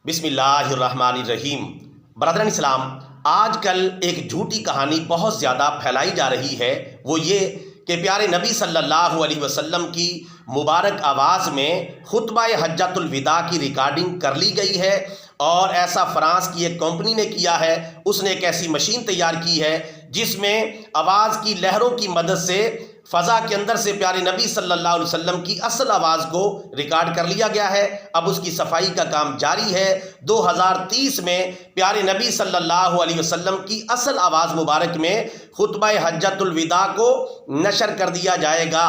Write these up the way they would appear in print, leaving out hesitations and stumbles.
بسم اللہ الرحمن الرحیم۔ برادران اسلام، آج کل ایک جھوٹی کہانی بہت زیادہ پھیلائی جا رہی ہے، وہ یہ کہ پیارے نبی صلی اللہ علیہ وسلم کی مبارک آواز میں خطبہ حجۃ الوداع کی ریکارڈنگ کر لی گئی ہے، اور ایسا فرانس کی ایک کمپنی نے کیا ہے۔ اس نے ایک ایسی مشین تیار کی ہے جس میں آواز کی لہروں کی مدد سے فضا کے اندر سے پیارے نبی صلی اللہ علیہ وسلم کی اصل آواز کو ریکارڈ کر لیا گیا ہے۔ اب اس کی صفائی کا کام جاری ہے۔ 2030 میں پیارے نبی صلی اللہ علیہ وسلم کی اصل آواز مبارک میں خطبہ حجۃ الوداع کو نشر کر دیا جائے گا۔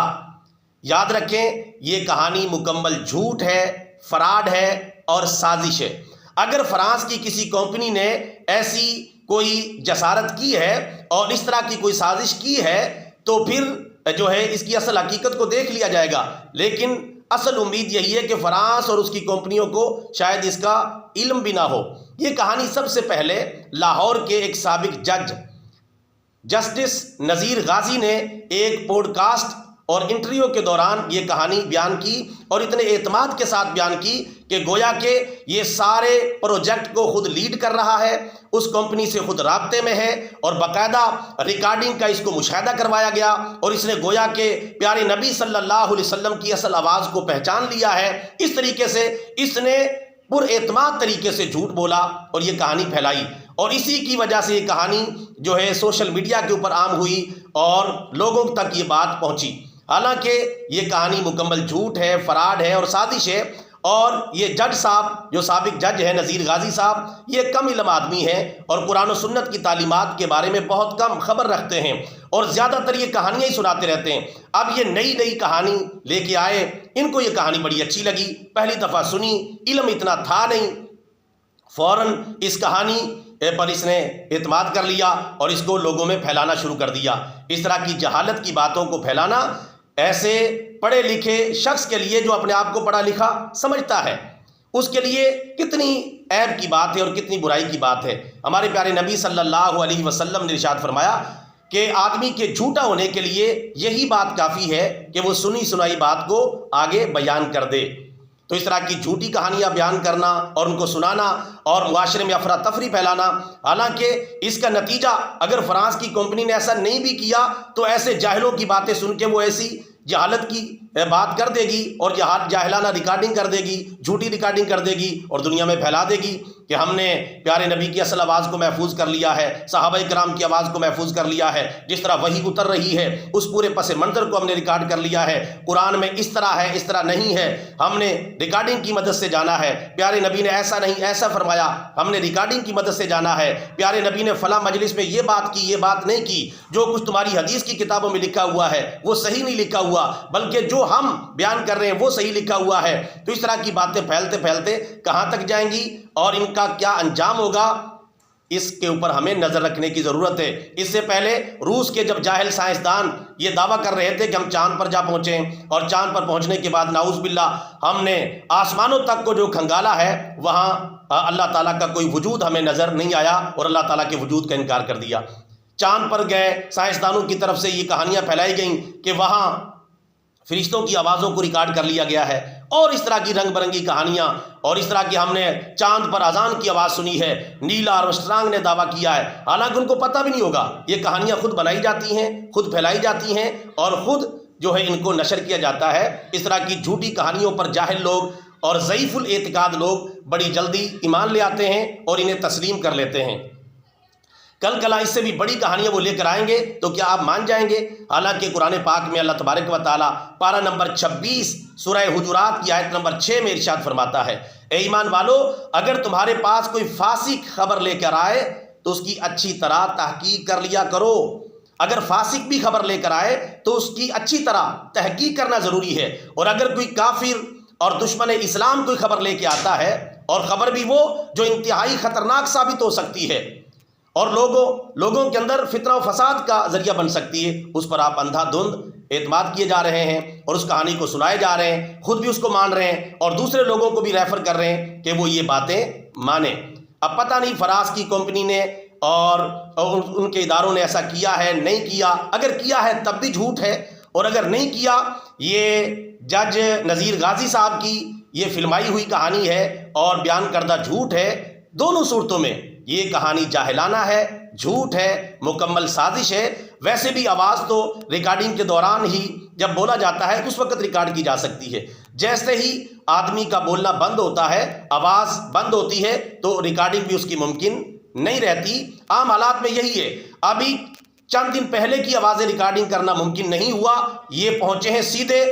یاد رکھیں، یہ کہانی مکمل جھوٹ ہے، فراڈ ہے اور سازش ہے۔ اگر فرانس کی کسی کمپنی نے ایسی کوئی جسارت کی ہے اور اس طرح کی کوئی سازش کی ہے تو پھر جو ہے اس کی اصل حقیقت کو دیکھ لیا جائے گا، لیکن اصل امید یہی ہے کہ فرانس اور اس کی کمپنیوں کو شاید اس کا علم بھی نہ ہو۔ یہ کہانی سب سے پہلے لاہور کے ایک سابق جج جسٹس نذیر غازی نے ایک پوڈ کاسٹ اور انٹرویو کے دوران یہ کہانی بیان کی، اور اتنے اعتماد کے ساتھ بیان کی کہ گویا کہ یہ سارے پروجیکٹ کو خود لیڈ کر رہا ہے، اس کمپنی سے خود رابطے میں ہے، اور باقاعدہ ریکارڈنگ کا اس کو مشاہدہ کروایا گیا، اور اس نے گویا کہ پیارے نبی صلی اللہ علیہ وسلم کی اصل آواز کو پہچان لیا ہے۔ اس طریقے سے اس نے پر اعتماد طریقے سے جھوٹ بولا اور یہ کہانی پھیلائی، اور اسی کی وجہ سے یہ کہانی جو ہے سوشل میڈیا کے اوپر عام ہوئی اور لوگوں تک یہ بات پہنچی۔ حالانکہ یہ کہانی مکمل جھوٹ ہے، فراڈ ہے اور سازش ہے، اور یہ جج صاحب جو سابق جج ہے نذیر غازی صاحب، یہ کم علم آدمی ہیں اور قرآن و سنت کی تعلیمات کے بارے میں بہت کم خبر رکھتے ہیں، اور زیادہ تر یہ کہانیاں ہی سناتے رہتے ہیں۔ اب یہ نئی کہانی لے کے آئے، ان کو یہ کہانی بڑی اچھی لگی، پہلی دفعہ سنی، علم اتنا تھا نہیں، فوراً اس کہانی پر اس نے اعتماد کر لیا اور اس کو لوگوں میں پھیلانا شروع کر دیا۔ اس طرح کی جہالت کی باتوں کو پھیلانا ایسے پڑھے لکھے شخص کے لیے جو اپنے آپ کو پڑھا لکھا سمجھتا ہے، اس کے لیے کتنی عیب کی بات ہے اور کتنی برائی کی بات ہے۔ ہمارے پیارے نبی صلی اللہ علیہ وسلم نے ارشاد فرمایا کہ آدمی کے جھوٹا ہونے کے لیے یہی بات کافی ہے کہ وہ سنی سنائی بات کو آگے بیان کر دے۔ تو اس طرح کی جھوٹی کہانیاں بیان کرنا اور ان کو سنانا اور معاشرے میں افراتفری پھیلانا، حالانکہ اس کا نتیجہ اگر فرانس کی کمپنی نے ایسا نہیں بھی کیا تو ایسے جاہلوں کی باتیں سن کے وہ ایسی جہالت کی بات کر دے گی اور جاہلانہ ریکارڈنگ کر دے گی، جھوٹی ریکارڈنگ کر دے گی اور دنیا میں پھیلا دے گی کہ ہم نے پیارے نبی کی اصل آواز کو محفوظ کر لیا ہے، صحابہ کرام کی آواز کو محفوظ کر لیا ہے، جس طرح وحی اتر رہی ہے اس پورے پس منظر کو ہم نے ریکارڈ کر لیا ہے، قرآن میں اس طرح ہے اس طرح نہیں ہے، ہم نے ریکارڈنگ کی مدد سے جانا ہے، پیارے نبی نے ایسا نہیں ایسا فرمایا، ہم نے ریکارڈنگ کی مدد سے جانا ہے، پیارے نبی نے فلاں مجلس میں یہ بات کی یہ بات نہیں کی، جو کچھ تمہاری حدیث کی کتابوں میں لکھا ہوا ہے وہ صحیح نہیں لکھا ہوا، بلکہ جو ہم بیان کر رہے ہیں وہ صحیح لکھا ہوا ہے۔ تو اس طرح کی باتیں پھیلتے پھیلتے کہاں تک جائیں گی اور ان کا کیا انجام ہوگا، اس کے اوپر ہمیں نظر رکھنے کی ضرورت ہے۔ اس سے پہلے روس کے جب جاہل سائنسدان یہ دعویٰ کر رہے تھے کہ ہم چاند پر جا پہنچے، اور چاند پر پہنچنے کے بعد نعوذ باللہ ہم نے آسمانوں تک کو جو کھنگالا ہے وہاں اللہ تعالیٰ کا کوئی وجود ہمیں نظر نہیں آیا اور اللہ تعالیٰ کے وجود کا انکار کر دیا۔ چاند پر گئے، سائنسدانوں کی طرف سے یہ کہانیاں پھیلائی گئیں کہ وہاں فرشتوں کی آوازوں کو ریکارڈ کر لیا گیا ہے، اور اس طرح کی رنگ برنگی کہانیاں، اور اس طرح کی ہم نے چاند پر اذان کی آواز سنی ہے، نیل آرمسٹرانگ نے دعویٰ کیا ہے، حالانکہ ان کو پتہ بھی نہیں ہوگا۔ یہ کہانیاں خود بنائی جاتی ہیں، خود پھیلائی جاتی ہیں اور خود جو ہے ان کو نشر کیا جاتا ہے۔ اس طرح کی جھوٹی کہانیوں پر جاہل لوگ اور ضعیف الاعتقاد لوگ بڑی جلدی ایمان لے آتے ہیں اور انہیں تسلیم کر لیتے ہیں۔ کل کلا اس سے بھی بڑی کہانیاں وہ لے کر آئیں گے تو کیا آپ مان جائیں گے؟ حالانکہ قرآن پاک میں اللہ تبارک و تعالیٰ پارہ نمبر 26 سورہ حجرات کی آیت نمبر 6 میں ارشاد فرماتا ہے، اے ایمان والو، اگر تمہارے پاس کوئی فاسق خبر لے کر آئے تو اس کی اچھی طرح تحقیق کر لیا کرو۔ اگر فاسق بھی خبر لے کر آئے تو اس کی اچھی طرح تحقیق کرنا ضروری ہے، اور اگر کوئی کافر اور دشمن اسلام کوئی خبر لے کے آتا ہے، اور خبر بھی وہ جو انتہائی خطرناک ثابت ہو سکتی ہے اور لوگوں کے اندر فتنہ و فساد کا ذریعہ بن سکتی ہے، اس پر آپ اندھا دھند اعتماد کیے جا رہے ہیں اور اس کہانی کو سنائے جا رہے ہیں، خود بھی اس کو مان رہے ہیں اور دوسرے لوگوں کو بھی ریفر کر رہے ہیں کہ وہ یہ باتیں مانیں۔ اب پتہ نہیں فرانس کی کمپنی نے اور ان کے اداروں نے ایسا کیا ہے نہیں کیا، اگر کیا ہے تب بھی جھوٹ ہے، اور اگر نہیں کیا، یہ جج نذیر غازی صاحب کی یہ فلمائی ہوئی کہانی ہے اور بیان کردہ جھوٹ ہے، دونوں صورتوں میں یہ کہانی جاہلانہ ہے، جھوٹ ہے، مکمل سازش ہے۔ ویسے بھی آواز تو ریکارڈنگ کے دوران ہی جب بولا جاتا ہے اس وقت ریکارڈ کی جا سکتی ہے، جیسے ہی آدمی کا بولنا بند ہوتا ہے، آواز بند ہوتی ہے تو ریکارڈنگ بھی اس کی ممکن نہیں رہتی۔ عام حالات میں یہی ہے۔ ابھی چند دن پہلے کی آوازیں ریکارڈنگ کرنا ممکن نہیں ہوا، یہ پہنچے ہیں سیدھے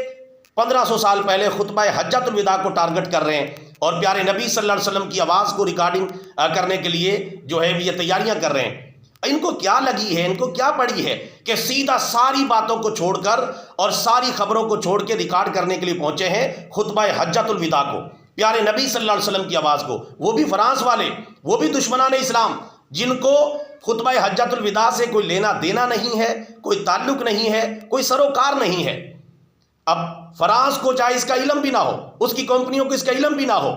1500 سال پہلے خطبہ حجۃ الوداع کو ٹارگٹ کر رہے ہیں، اور پیارے نبی صلی اللہ علیہ وسلم کی آواز کو ریکارڈنگ کرنے کے لیے جو ہے یہ تیاریاں کر رہے ہیں۔ ان کو کیا لگی ہے، ان کو کیا پڑی ہے کہ سیدھا ساری باتوں کو چھوڑ کر اور ساری خبروں کو چھوڑ کے ریکارڈ کرنے کے لیے پہنچے ہیں خطبہ حجۃ الوداع کو، پیارے نبی صلی اللہ علیہ وسلم کی آواز کو، وہ بھی فرانس والے، وہ بھی دشمنان اسلام، جن کو خطبہ حجۃ الوداع سے کوئی لینا دینا نہیں ہے، کوئی تعلق نہیں ہے، کوئی سروکار نہیں ہے۔ اب فرانس کو چاہے اس کا علم بھی نہ ہو، اس کی کمپنیوں کو اس کا علم بھی نہ ہو،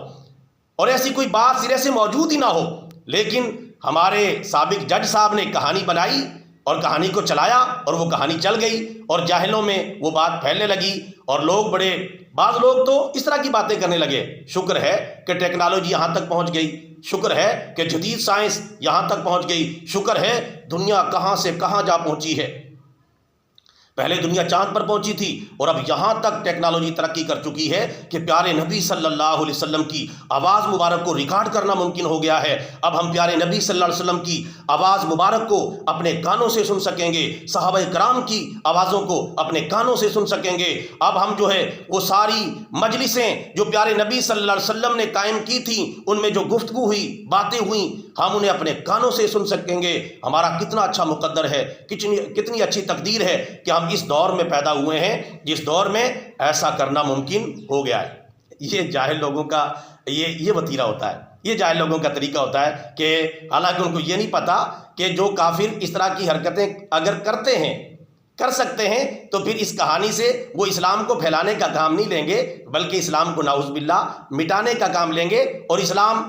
اور ایسی کوئی بات سرے سے موجود ہی نہ ہو، لیکن ہمارے سابق جج صاحب نے کہانی بنائی اور کہانی کو چلایا، اور وہ کہانی چل گئی اور جاہلوں میں وہ بات پھیلنے لگی، اور بعض لوگ تو اس طرح کی باتیں کرنے لگے۔ شکر ہے کہ ٹیکنالوجی یہاں تک پہنچ گئی، شکر ہے کہ جدید سائنس یہاں تک پہنچ گئی، شکر ہے دنیا کہاں سے کہاں جا پہنچی ہے۔ پہلے دنیا چاند پر پہنچی تھی اور اب یہاں تک ٹیکنالوجی ترقی کر چکی ہے کہ پیارے نبی صلی اللہ علیہ وسلم کی آواز مبارک کو ریکارڈ کرنا ممکن ہو گیا ہے۔ اب ہم پیارے نبی صلی اللہ علیہ وسلم کی آواز مبارک کو اپنے کانوں سے سن سکیں گے، صحابہ کرام کی آوازوں کو اپنے کانوں سے سن سکیں گے۔ اب ہم جو ہے وہ ساری مجلسیں جو پیارے نبی صلی اللہ علیہ وسلم نے قائم کی تھیں، ان میں جو گفتگو ہوئی، باتیں ہوئیں، ہم انہیں اپنے کانوں سے سن سکیں گے۔ ہمارا کتنا اچھا مقدر ہے، کتنی اچھی تقدیر ہے کہ ہم اس دور میں پیدا ہوئے ہیں جس دور میں ایسا کرنا ممکن ہو گیا ہے۔ یہ جاہل لوگوں کا یہ وتیرہ ہوتا ہے، یہ جاہل لوگوں کا طریقہ ہوتا ہے کہ حالانکہ ان کو یہ نہیں پتا کہ جو کافر اس طرح کی حرکتیں اگر کر سکتے ہیں تو پھر اس کہانی سے وہ اسلام کو پھیلانے کا کام نہیں لیں گے، بلکہ اسلام کو نعوذ باللہ مٹانے کا کام لیں گے۔ اور اسلام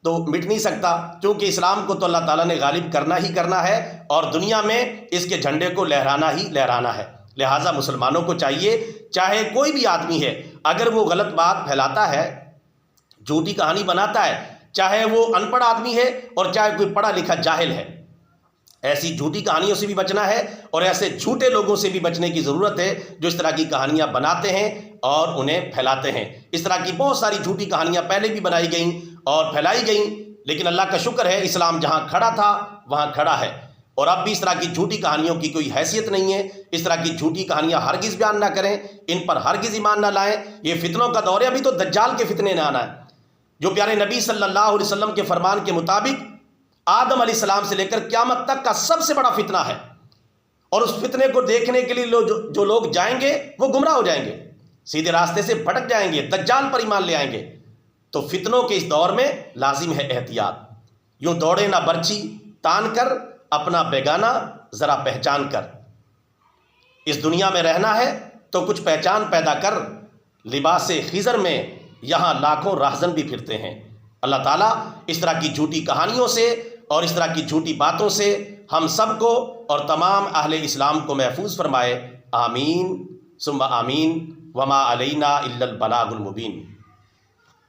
تو مٹ نہیں سکتا، کیونکہ اسلام کو تو اللہ تعالیٰ نے غالب کرنا ہی کرنا ہے، اور دنیا میں اس کے جھنڈے کو لہرانا ہی لہرانا ہے۔ لہٰذا مسلمانوں کو چاہیے، چاہے کوئی بھی آدمی ہے، اگر وہ غلط بات پھیلاتا ہے، جھوٹی کہانی بناتا ہے، چاہے وہ ان پڑھ آدمی ہے اور چاہے کوئی پڑھا لکھا جاہل ہے، ایسی جھوٹی کہانیوں سے بھی بچنا ہے، اور ایسے جھوٹے لوگوں سے بھی بچنے کی ضرورت ہے جو اس طرح کی کہانیاں بناتے ہیں اور انہیں پھیلاتے ہیں۔ اس طرح کی بہت ساری جھوٹی کہانیاں پہلے بھی بنائی گئیں اور پھیلائی گئیں، لیکن اللہ کا شکر ہے اسلام جہاں کھڑا تھا وہاں کھڑا ہے، اور اب بھی اس طرح کی جھوٹی کہانیوں کی کوئی حیثیت نہیں ہے۔ اس طرح کی جھوٹی کہانیاں ہرگز بیان نہ کریں، ان پر ہرگز ایمان نہ لائیں۔ یہ فتنوں کا دور ہے، ابھی تو دجال کے فتنے نہ آنا ہے، جو پیارے نبی صلی اللہ علیہ وسلم کے فرمان کے مطابق آدم علیہ السلام سے لے کر قیامت تک کا سب سے بڑا فتنہ ہے، اور اس فتنے کو دیکھنے کے لیے جو لوگ جائیں گے وہ گمراہ ہو جائیں گے، سیدھے راستے سے بھٹک جائیں گے، دجال پر ایمان لے آئیں گے۔ تو فتنوں کے اس دور میں لازم ہے احتیاط۔ یوں دوڑے نہ برچھی تان کر، اپنا بیگانہ ذرا پہچان کر۔ اس دنیا میں رہنا ہے تو کچھ پہچان پیدا کر، لباس خضر میں یہاں لاکھوں راہزن بھی پھرتے ہیں۔ اللہ تعالیٰ اس طرح کی جھوٹی کہانیوں سے اور اس طرح کی جھوٹی باتوں سے ہم سب کو اور تمام اہل اسلام کو محفوظ فرمائے۔ آمین ثم آمین، وما علینا الا البلاغ المبین۔